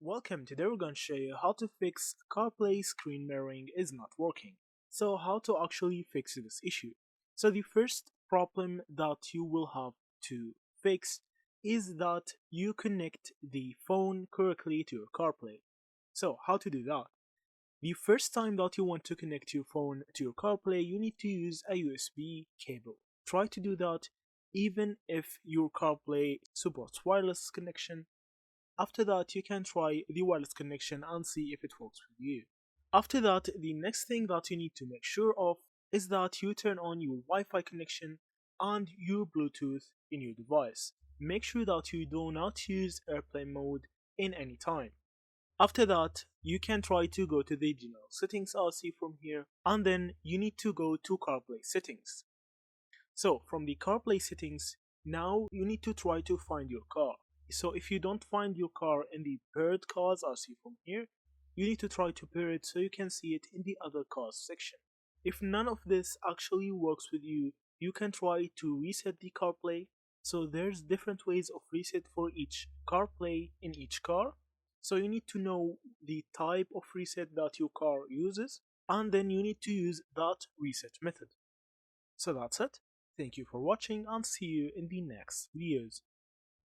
Welcome. Today we're going to show you how to fix CarPlay screen mirroring is not working. So how to actually fix this issue. So the first problem that you will have to fix is that you connect the phone correctly to your CarPlay. So how to do that? The first time that you want to connect your phone to your CarPlay, you need to use a USB cable. Try to do that even if your CarPlay supports wireless connection. After that, you can try the wireless connection and see if it works with you. After that, the next thing that you need to make sure of is that you turn on your Wi-Fi connection and your Bluetooth in your device. Make sure that you do not use airplane mode in any time. After that, you can try to go to the general settings I'll see from here, and then you need to go to CarPlay settings. So from the CarPlay settings, now you need to try to find your car. So if you don't find your car in the paired cars I'll see from here, you need to try to pair it so you can see it in the other cars section. If none of this actually works with you, you can try to reset the CarPlay. So there's different ways of reset for each CarPlay in each car. So you need to know the type of reset that your car uses, and then you need to use that reset method. So that's it. Thank you for watching and see you in the next videos.